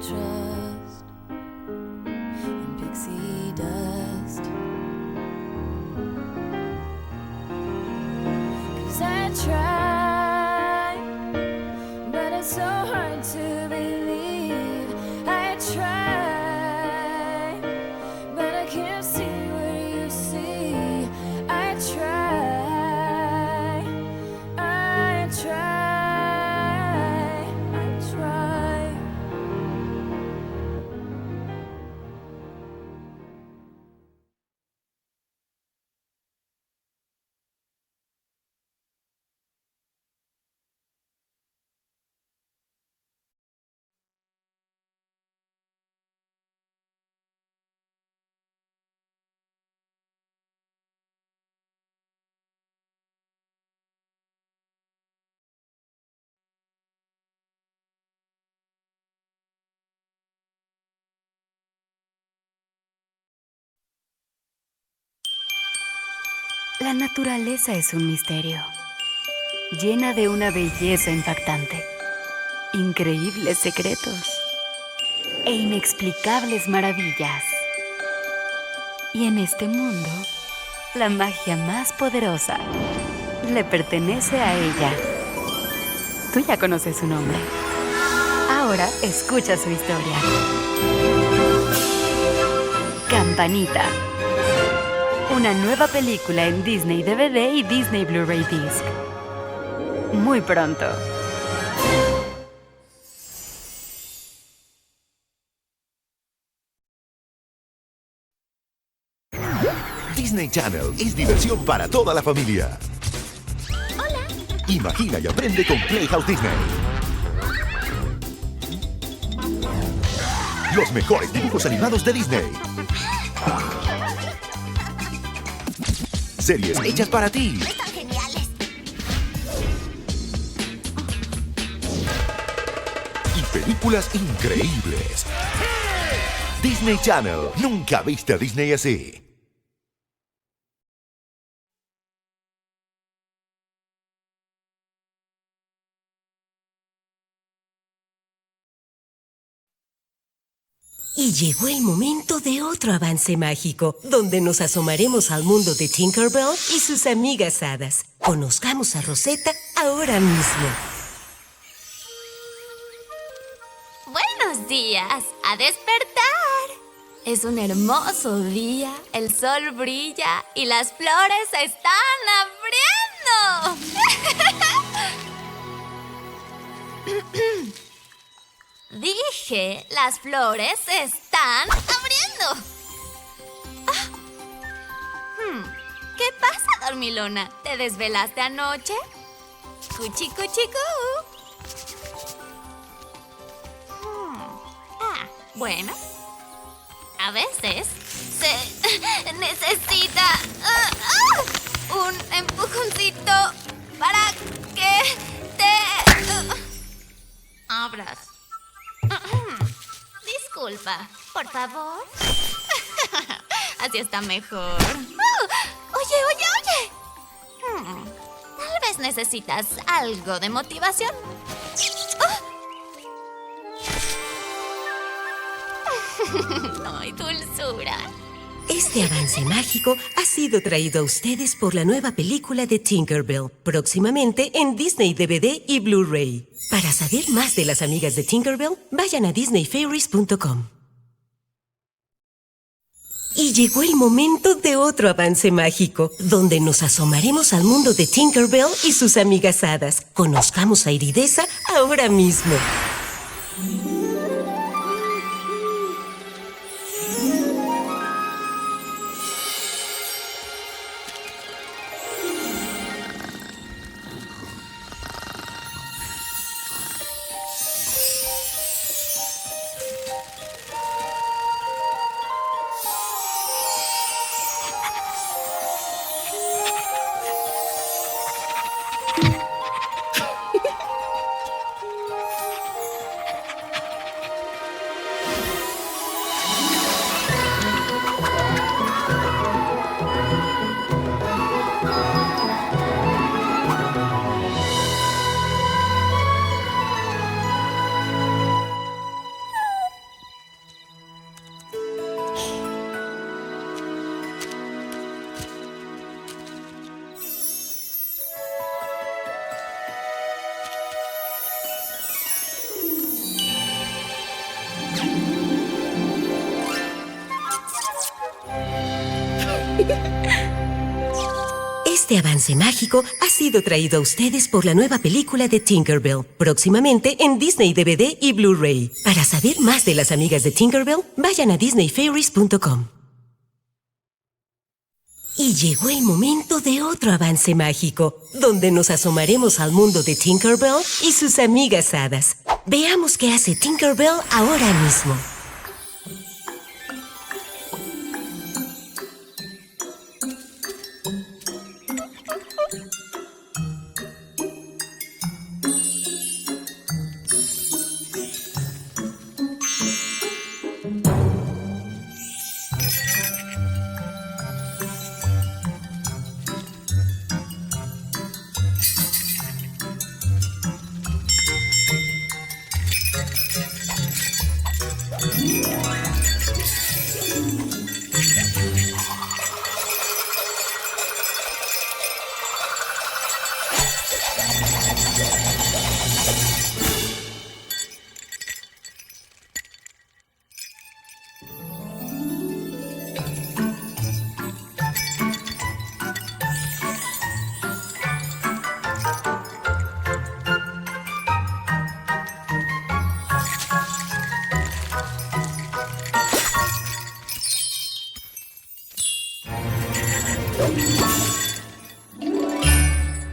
trust in pixie dust. 'Cause I try, but it's so hard to believe. I try, but I can't see what you see. I try, I try, I try. La naturaleza es un misterio, llena de una belleza impactante, increíbles secretos e inexplicables maravillas. Y en este mundo, la magia más poderosa le pertenece a ella. Tú ya conoces su nombre. Ahora escucha su historia. Campanita. Una nueva película en Disney DVD y Disney Blu-ray Disc. Muy pronto. Disney Channel es diversión para toda la familia. Hola. Imagina y aprende con Playhouse Disney. Los mejores dibujos animados de Disney. Series hechas para ti. Están geniales. Y películas increíbles. Disney Channel. Nunca viste a Disney así. Y llegó el momento de otro avance mágico, donde nos asomaremos al mundo de Tinkerbell y sus amigas hadas. Conozcamos a Rosetta ahora mismo. Buenos días. A despertar. Es un hermoso día, el sol brilla y las flores se están abriendo. Dije, las flores se están abriendo. ¿Qué pasa, dormilona? ¿Te desvelaste anoche? Cuchi, cuchi, cu. Bueno. A veces se necesita un empujoncito para que te abras. Disculpa, por favor. Así está mejor. Oye. Tal vez necesitas algo de motivación. ¡Ay, dulzura! Este avance mágico ha sido traído a ustedes por la nueva película de Tinkerbell, próximamente en Disney DVD y Blu-ray. Para saber más de las amigas de Tinkerbell, vayan a disneyfairies.com. Y llegó el momento de otro avance mágico, donde nos asomaremos al mundo de Tinkerbell y sus amigas hadas. Conozcamos a Iridesa ahora mismo. Este avance mágico ha sido traído a ustedes por la nueva película de Tinkerbell, próximamente en Disney DVD y Blu-ray. Para saber más de las amigas de Tinkerbell, vayan a disneyfairies.com. Y llegó el momento de otro avance mágico, donde nos asomaremos al mundo de Tinkerbell y sus amigas hadas. Veamos qué hace Tinkerbell ahora mismo.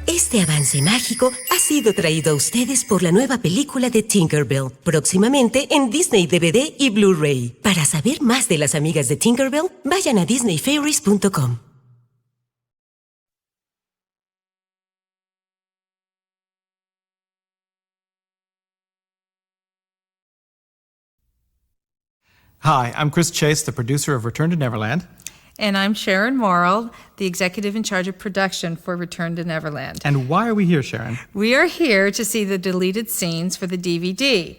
Este avance mágico ha sido traído a ustedes por la nueva película de Tinkerbell, próximamente en Disney DVD y Blu-ray. Para saber más de las amigas de Tinkerbell, vayan a disneyfairies.com. Hi, I'm Chris Chase, the producer of Return to Neverland. And I'm Sharon Morrill, the executive in charge of production for Return to Neverland. And why are we here, Sharon? We are here to see the deleted scenes for the DVD.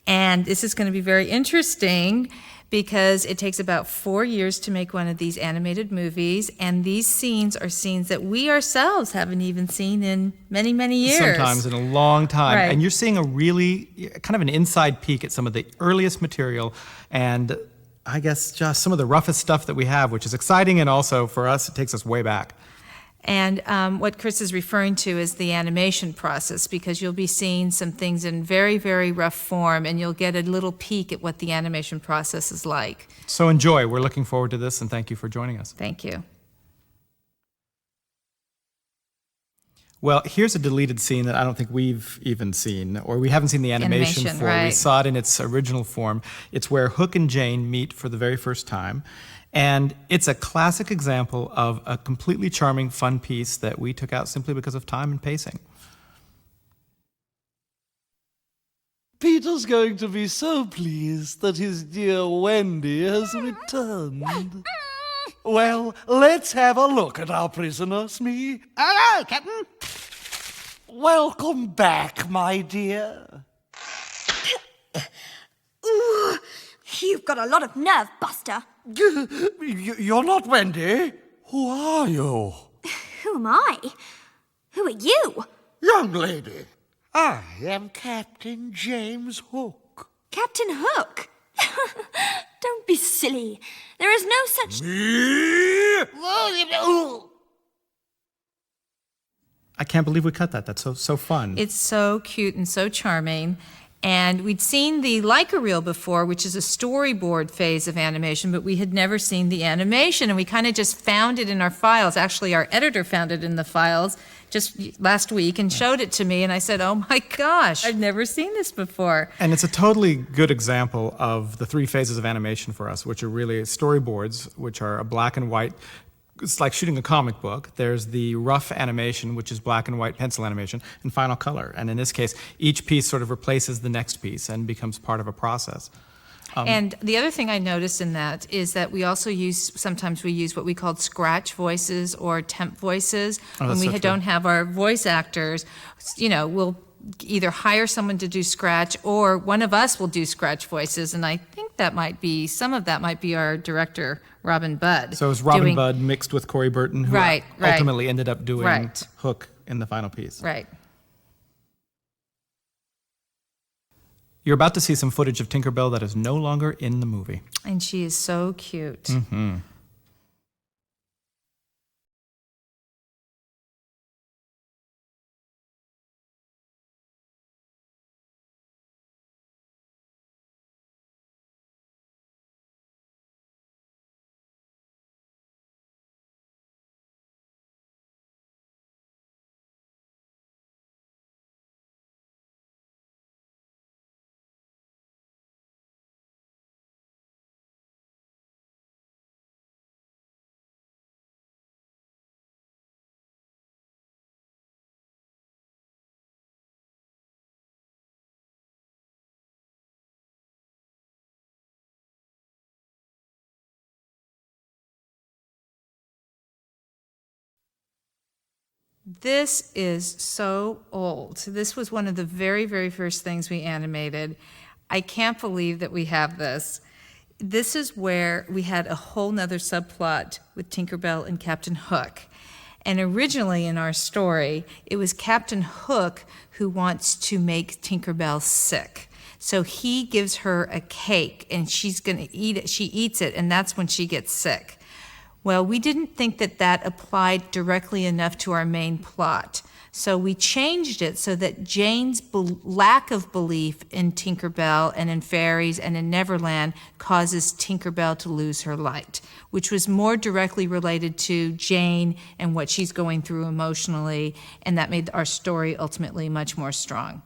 And this is going to be very interesting because it takes about 4 years to make one of these animated movies. And these scenes are scenes that we ourselves haven't even seen in many, many years. Sometimes in a long time. Right. And you're seeing a really kind of an inside peek at some of the earliest material and I guess just some of the roughest stuff that we have, which is exciting, and also for us, it takes us way back. And what Chris is referring to is the animation process, because you'll be seeing some things in very, very rough form, and you'll get a little peek at what the animation process is like. So enjoy. We're looking forward to this, and thank you for joining us. Thank you. Well, here's a deleted scene that I don't think we've even seen, or we haven't seen the animation for. Right. We saw it in its original form. It's where Hook and Jane meet for the very first time. And it's a classic example of a completely charming, fun piece that we took out simply because of time and pacing. Peter's going to be so pleased that his dear Wendy has returned. Well, let's have a look at our prisoner, Smee. Hello, Captain. Welcome back, my dear. Ooh, you've got a lot of nerve, Buster. You're not Wendy. Who are you? Who am I? Who are you? Young lady, I am Captain James Hook. Captain Hook? Don't be silly. There is no such... I can't believe we cut that. That's so fun. It's so cute and so charming. And we'd seen the Leica reel before, which is a storyboard phase of animation, but we had never seen the animation, and we kind of just found it in our files. Actually, our editor found it in the files just last week and showed it to me, and I said, oh my gosh, I've never seen this before. And it's a totally good example of the 3 phases of animation for us, which are really storyboards, which are a black and white. It's like shooting a comic book. There's the rough animation, which is black and white pencil animation, and final color. And in this case, each piece sort of replaces the next piece and becomes part of a process. And the other thing I noticed in that is that we also sometimes we use what we called scratch voices or temp voices. When we don't have our voice actors, you know, we'll either hire someone to do scratch or one of us will do scratch voices. And I think that might be, some of that might be our director, Robin Budd. So it was Robin Budd mixed with Corey Burton, who ultimately ended up doing Hook in the final piece. Right. You're about to see some footage of Tinkerbell that is no longer in the movie. And she is so cute. Mm-hmm. This is so old. This was one of the very, very first things we animated. I can't believe that we have this. This is where we had a whole nother subplot with Tinkerbell and Captain Hook. And originally in our story, it was Captain Hook who wants to make Tinkerbell sick. So he gives her a cake and she's going to eat it. She eats it and that's when she gets sick. Well, we didn't think that that applied directly enough to our main plot. So we changed it so that Jane's lack of belief in Tinkerbell and in fairies and in Neverland causes Tinkerbell to lose her light, which was more directly related to Jane and what she's going through emotionally, and that made our story ultimately much more strong.